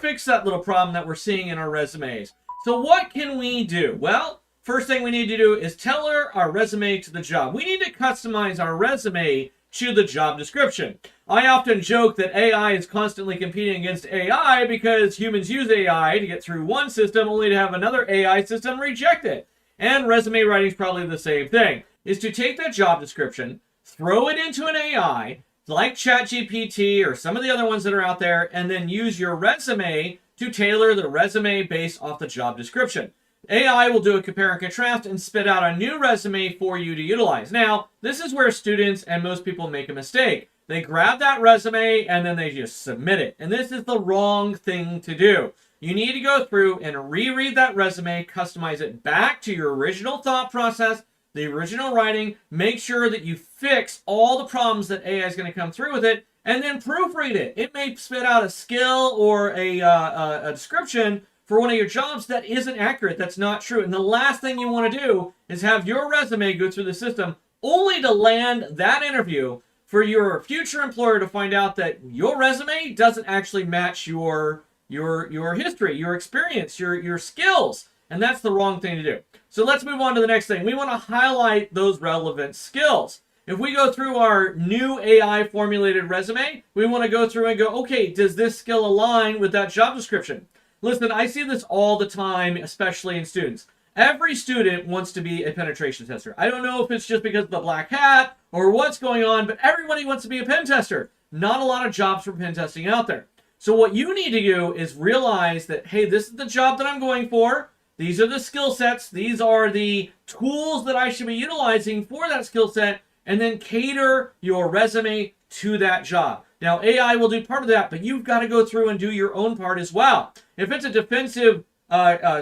fix that little problem that we're seeing in our resumes. So what can we do? Well, first thing we need to do is tailor our resume to the job. We need to customize our resume to the job description. I often joke that AI is constantly competing against AI because humans use AI to get through one system only to have another AI system reject it. And resume writing is probably the same thing, is to take that job description, throw it into an AI, like ChatGPT or some of the other ones that are out there, and then use your resume to tailor the resume based off the job description. AI will do a compare and contrast and spit out a new resume for you to utilize. Now, this is where students and most people make a mistake. They grab that resume and then they just submit it. And this is the wrong thing to do. You need to go through and reread that resume, customize it back to your original thought process, the original writing, make sure that you fix all the problems that AI is going to come through with it, and then proofread it. It may spit out a skill or a description for one of your jobs that isn't accurate, that's not true. And the last thing you want to do is have your resume go through the system only to land that interview for your future employer to find out that your resume doesn't actually match your history, your experience, your skills. And that's the wrong thing to do. So let's move on to the next thing. We want to highlight those relevant skills. If we go through our new AI formulated resume, we want to go through and go, okay, does this skill align with that job description? Listen, I see this all the time, especially in students. Every student wants to be a penetration tester. I don't know if it's just because of the black hat or what's going on, but everybody wants to be a pen tester. Not a lot of jobs for pen testing out there. So what you need to do is realize that, hey, this is the job that I'm going for. These are the skill sets. These are the tools that I should be utilizing for that skill set, and then cater your resume to that job. Now, AI will do part of that, but you've got to go through and do your own part as well. If it's a defensive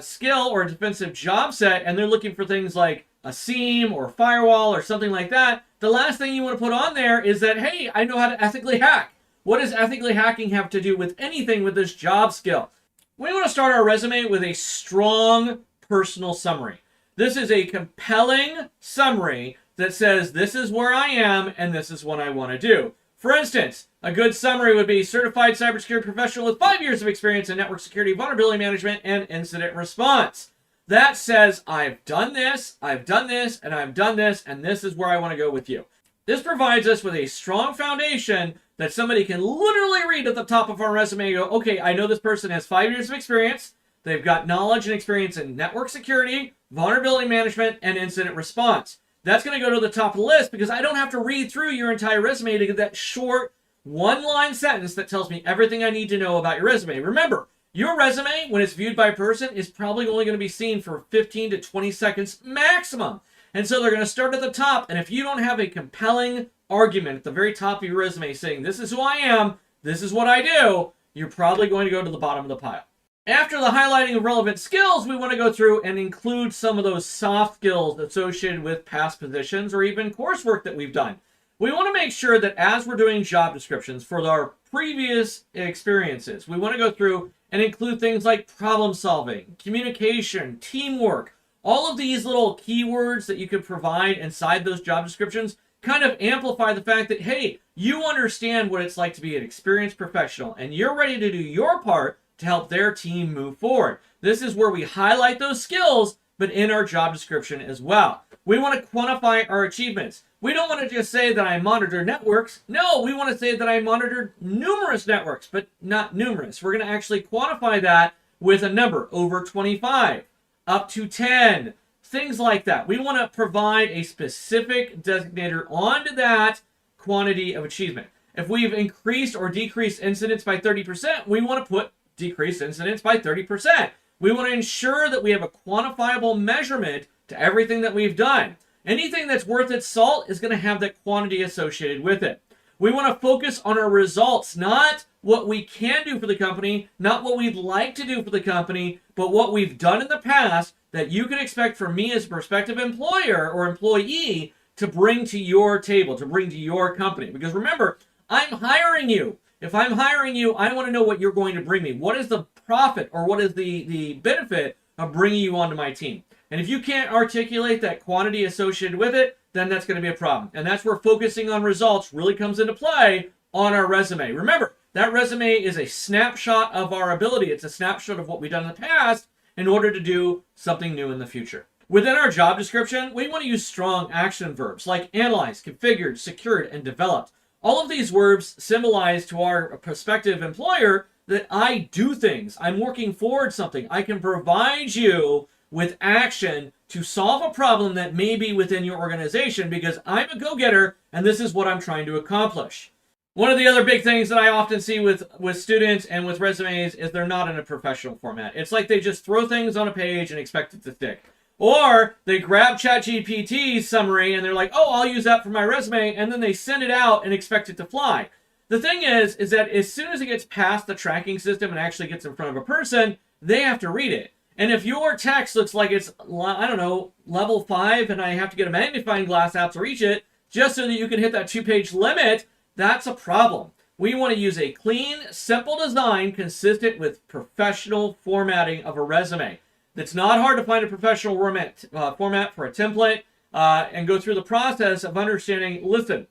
skill or a defensive job set, and they're looking for things like a seam or firewall or something like that, the last thing you want to put on there is that, hey, I know how to ethically hack. What does ethically hacking have to do with anything with this job skill? We want to start our resume with a strong personal summary. This is a compelling summary that says this is where I am and this is what I want to do. For instance, a good summary would be certified cybersecurity professional with 5 years of experience in network security, vulnerability management, and incident response. That says I've done this, and I've done this, and this is where I want to go with you. This provides us with a strong foundation that somebody can literally read at the top of our resume and go, okay, I know this person has 5 years of experience. They've got knowledge and experience in network security, vulnerability management, and incident response. That's going to go to the top of the list because I don't have to read through your entire resume to get that short one-line sentence that tells me everything I need to know about your resume. Remember, your resume, when it's viewed by a person, is probably only going to be seen for 15 to 20 seconds maximum. And so they're going to start at the top, and if you don't have a compelling argument at the very top of your resume saying, this is who I am, this is what I do, you're probably going to go to the bottom of the pile. After the highlighting of relevant skills, we want to go through and include some of those soft skills associated with past positions or even coursework that we've done. We want to make sure that as we're doing job descriptions for our previous experiences, we want to go through and include things like problem solving, communication, teamwork. All of these little keywords that you could provide inside those job descriptions kind of amplify the fact that, hey, you understand what it's like to be an experienced professional and you're ready to do your part to help their team move forward. This is where we highlight those skills, but in our job description as well. We want to quantify our achievements. We don't want to just say that I monitor networks. No, we want to say that I monitored numerous networks, but not numerous. We're going to actually quantify that with a number, over 25, up to 10, things like that. We want to provide a specific designator onto that quantity of achievement. If we've increased or decreased incidents by 30%, we want to put decreased incidents by 30%. We want to ensure that we have a quantifiable measurement to everything that we've done. Anything that's worth its salt is going to have that quantity associated with it. We want to focus on our results, not what we can do for the company, not what we'd like to do for the company, but what we've done in the past that you can expect from me as a prospective employer or employee to bring to your table, to bring to your company. Because remember, I'm hiring you. If I'm hiring you, I want to know what you're going to bring me. What is the profit or what is the benefit of bringing you onto my team? And if you can't articulate that quantity associated with it, then that's going to be a problem. And that's where focusing on results really comes into play on our resume. Remember, That resume is a snapshot of our ability. It's a snapshot of what we've done in the past in order to do something new in the future. Within our job description, we want to use strong action verbs like analyzed, configured, secured, and developed. All of these verbs symbolize to our prospective employer that I do things. I'm working forward something. I can provide you with action to solve a problem that may be within your organization because I'm a go-getter and this is what I'm trying to accomplish. One of the other big things that I often see with students and with resumes is they're not in a professional format. It's like they just throw things on a page and expect it to stick. Or they grab ChatGPT's summary and they're like, oh, I'll use that for my resume, and then they send it out and expect it to fly. The thing is that as soon as it gets past the tracking system and actually gets in front of a person, they have to read it. And if your text looks like it's, I don't know, level 5 and I have to get a magnifying glass out to reach it just so that you can hit that 2-page limit, that's a problem. We want to use a clean, simple design consistent with professional formatting of a resume. It's not hard to find a professional format for a template and go through the process of understanding, listen,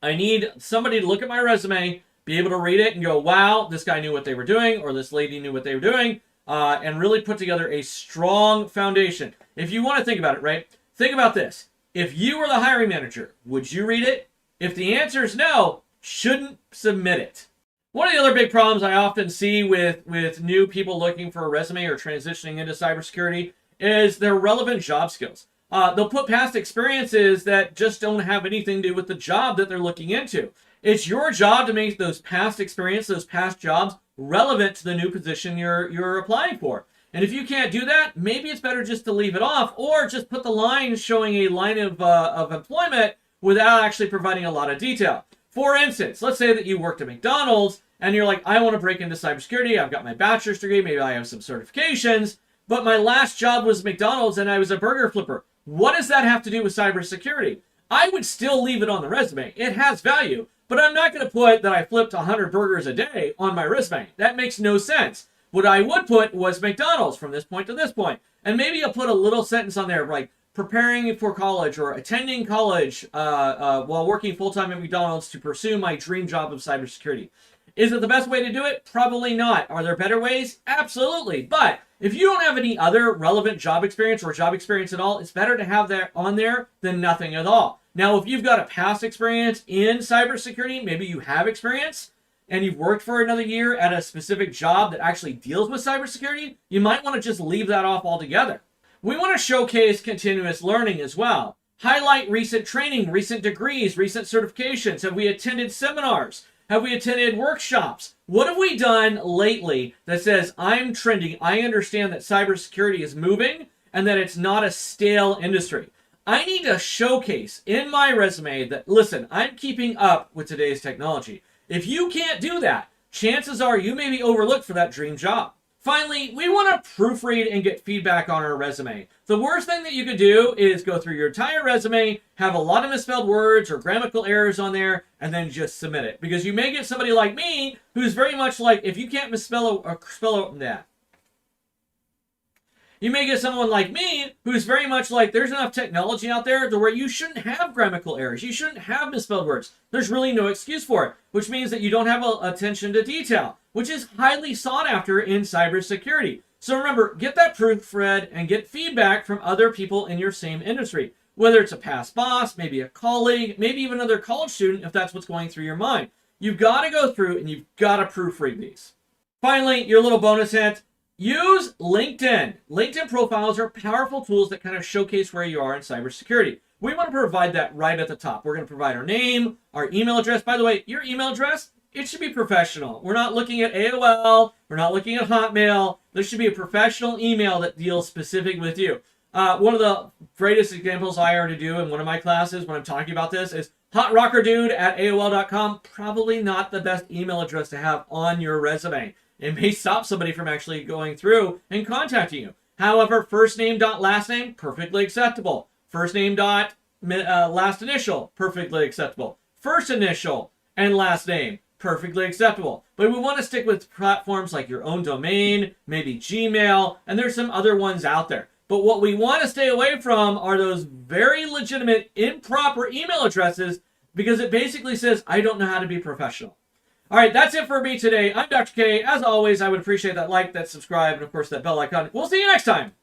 I need somebody to look at my resume, be able to read it and go, wow, this guy knew what they were doing, or this lady knew what they were doing, and really put together a strong foundation. If you want to think about it, right? Think about this. If you were the hiring manager, would you read it? If the answer is no, shouldn't submit it. One of the other big problems I often see with new people looking for a resume or transitioning into cybersecurity is their relevant job skills. They'll put past experiences that just don't have anything to do with the job that they're looking into. It's your job to make those past experiences, those past jobs, relevant to the new position you're applying for. And if you can't do that, maybe it's better just to leave it off, or just put the line showing a line of employment without actually providing a lot of detail. For instance, let's say that you worked at McDonald's and you're like, I want to break into cybersecurity. I've got my bachelor's degree. Maybe I have some certifications, but my last job was McDonald's and I was a burger flipper. What does that have to do with cybersecurity? I would still leave it on the resume. It has value, but I'm not going to put that I flipped 100 burgers a day on my resume. That makes no sense. What I would put was McDonald's from this point to this point. And maybe I'll put a little sentence on there like preparing for college or attending college while working full-time at McDonald's to pursue my dream job of cybersecurity. Is it the best way to do it? Probably not. Are there better ways? Absolutely. But if you don't have any other relevant job experience or job experience at all, it's better to have that on there than nothing at all. Now, if you've got a past experience in cybersecurity, maybe you have experience, and you've worked for another year at a specific job that actually deals with cybersecurity, you might want to just leave that off altogether. We want to showcase continuous learning as well. Highlight recent training, recent degrees, recent certifications. Have we attended seminars? Have we attended workshops? What have we done lately that says, I'm trending, I understand that cybersecurity is moving, and that it's not a stale industry? I need to showcase in my resume that, listen, I'm keeping up with today's technology. If you can't do that, chances are you may be overlooked for that dream job. Finally, we want to proofread and get feedback on our resume. The worst thing that you could do is go through your entire resume, have a lot of misspelled words or grammatical errors on there, and then just submit it. Because you may get somebody like me who's very much like, if you can't misspell that. You may get someone like me who's very much like, there's enough technology out there to where you shouldn't have grammatical errors. You shouldn't have misspelled words. There's really no excuse for it, which means that you don't have attention to detail, which is highly sought after in cybersecurity. So remember, get that proofread and get feedback from other people in your same industry, whether it's a past boss, maybe a colleague, maybe even another college student, if that's what's going through your mind. You've got to go through and you've got to proofread these. Finally, your little bonus hint. Use LinkedIn. LinkedIn profiles are powerful tools that kind of showcase where you are in cybersecurity. We want to provide that right at the top. We're going to provide our name, our email address. By the way, your email address, it should be professional. We're not looking at AOL. We're not looking at Hotmail. There should be a professional email that deals specific with you. One of the greatest examples I already do in one of my classes when I'm talking about this is hotrockerdude@AOL.com. Probably not the best email address to have on your resume. It may stop somebody from actually going through and contacting you. However, first name dot last name, perfectly acceptable. First name dot last initial, perfectly acceptable. First initial and last name, perfectly acceptable. But we want to stick with platforms like your own domain, maybe Gmail, and there's some other ones out there. But what we want to stay away from are those very legitimate, improper email addresses because it basically says, I don't know how to be professional. All right, that's it for me today. I'm Dr. K. As always, I would appreciate that like, that subscribe, and of course that bell icon. We'll see you next time.